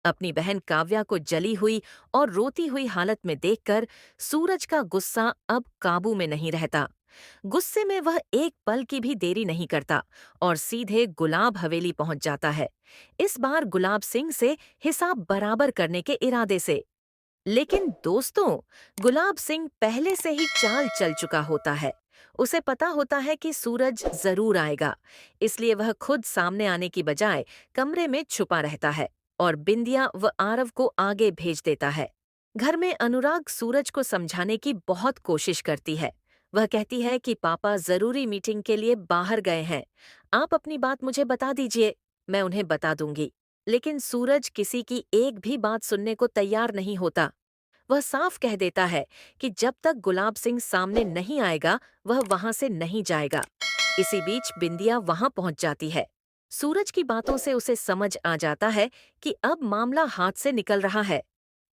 अपनी बहन काव्या को जली हुई और रोती हुई हालत में देखकर सूरज का गुस्सा अब काबू में नहीं रहता। गुस्से में वह एक पल की भी देरी नहीं करता और सीधे गुलाब हवेली पहुंच जाता है, इस बार गुलाब सिंह से हिसाब बराबर करने के इरादे से। लेकिन दोस्तों, गुलाब सिंह पहले से ही चाल चल चुका होता है। उसे पता होता है कि सूरज जरूर आएगा, इसलिए वह खुद सामने आने की बजाय कमरे में छुपा रहता है और बिंदिया व आरव को आगे भेज देता है। घर में अनुराग सूरज को समझाने की बहुत कोशिश करती है। वह कहती है कि पापा जरूरी मीटिंग के लिए बाहर गए हैं, आप अपनी बात मुझे बता दीजिए, मैं उन्हें बता दूंगी। लेकिन सूरज किसी की एक भी बात सुनने को तैयार नहीं होता। वह साफ कह देता है कि जब तक गुलाब सिंह सामने नहीं आएगा वह वहां से नहीं जाएगा। इसी बीच बिंदिया वहां पहुंच जाती है। सूरज की बातों से उसे समझ आ जाता है कि अब मामला हाथ से निकल रहा है।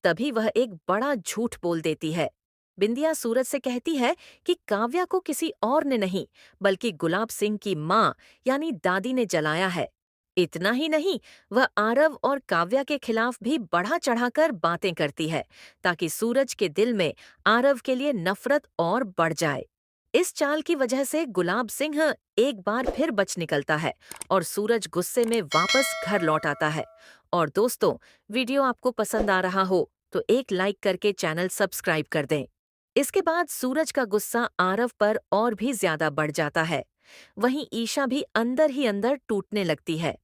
तभी वह एक बड़ा झूठ बोल देती है। बिंदिया सूरज से कहती है कि काव्या को किसी और ने नहीं बल्कि गुलाब सिंह की माँ यानी दादी ने जलाया है। इतना ही नहीं, वह आरव और काव्या के खिलाफ भी बढ़ा चढ़ाकर बातें करती है ताकि सूरज के दिल में आरव के लिए नफरत और बढ़ जाए। इस चाल की वजह से गुलाब सिंह एक बार फिर बच निकलता है और सूरज गुस्से में वापस घर लौट आता है। और दोस्तों, वीडियो आपको पसंद आ रहा हो तो एक लाइक करके चैनल सब्सक्राइब कर दें। इसके बाद सूरज का गुस्सा आरव पर और भी ज्यादा बढ़ जाता है। वहीं ईशा भी अंदर ही अंदर टूटने लगती है।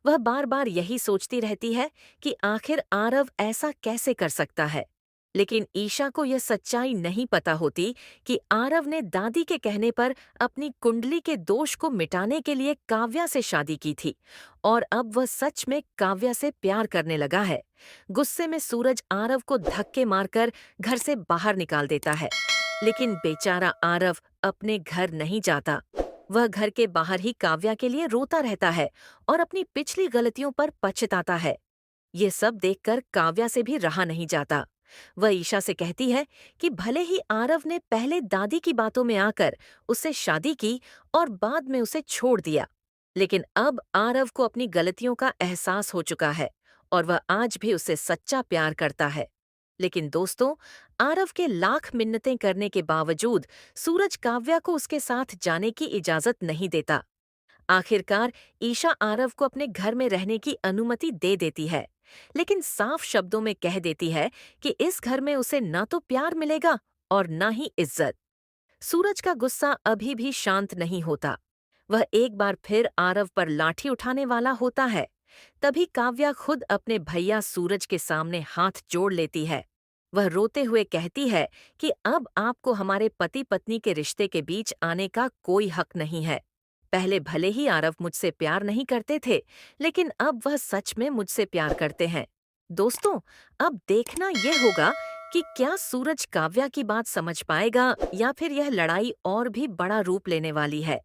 वह बार बार यही सोचती रहती है कि आखिर आरव ऐसा कैसे कर सकता है। लेकिन ईशा को यह सच्चाई नहीं पता होती कि आरव ने दादी के कहने पर अपनी कुंडली के दोष को मिटाने के लिए काव्या से शादी की थी और अब वह सच में काव्या से प्यार करने लगा है। गुस्से में सूरज आरव को धक्के मारकर घर से बाहर निकाल देता है। लेकिन बेचारा आरव अपने घर नहीं जाता। वह घर के बाहर ही काव्या के लिए रोता रहता है और अपनी पिछली गलतियों पर पछताता है। ये सब देखकर काव्या से भी रहा नहीं जाता। वह ईशा से कहती है कि भले ही आरव ने पहले दादी की बातों में आकर उससे शादी की और बाद में उसे छोड़ दिया, लेकिन अब आरव को अपनी गलतियों का एहसास हो चुका है और वह आज भी उससे सच्चा प्यार करता है। लेकिन दोस्तों, आरव के लाख मिन्नतें करने के बावजूद सूरज काव्या को उसके साथ जाने की इजाजत नहीं देता। आखिरकार ईशा आरव को अपने घर में रहने की अनुमति दे देती है, लेकिन साफ शब्दों में कह देती है कि इस घर में उसे न तो प्यार मिलेगा और न ही इज्जत। सूरज का गुस्सा अभी भी शांत नहीं होता। वह एक बार फिर आरव पर लाठी उठाने वाला होता है। तभी काव्या खुद अपने भैया सूरज के सामने हाथ जोड़ लेती है। वह रोते हुए कहती है कि अब आपको हमारे पति पत्नी के रिश्ते के बीच आने का कोई हक नहीं है। पहले भले ही आरव मुझसे प्यार नहीं करते थे, लेकिन अब वह सच में मुझसे प्यार करते हैं। दोस्तों, अब देखना यह होगा कि क्या सूरज काव्या की बात समझ पाएगा या फिर यह लड़ाई और भी बड़ा रूप लेने वाली है।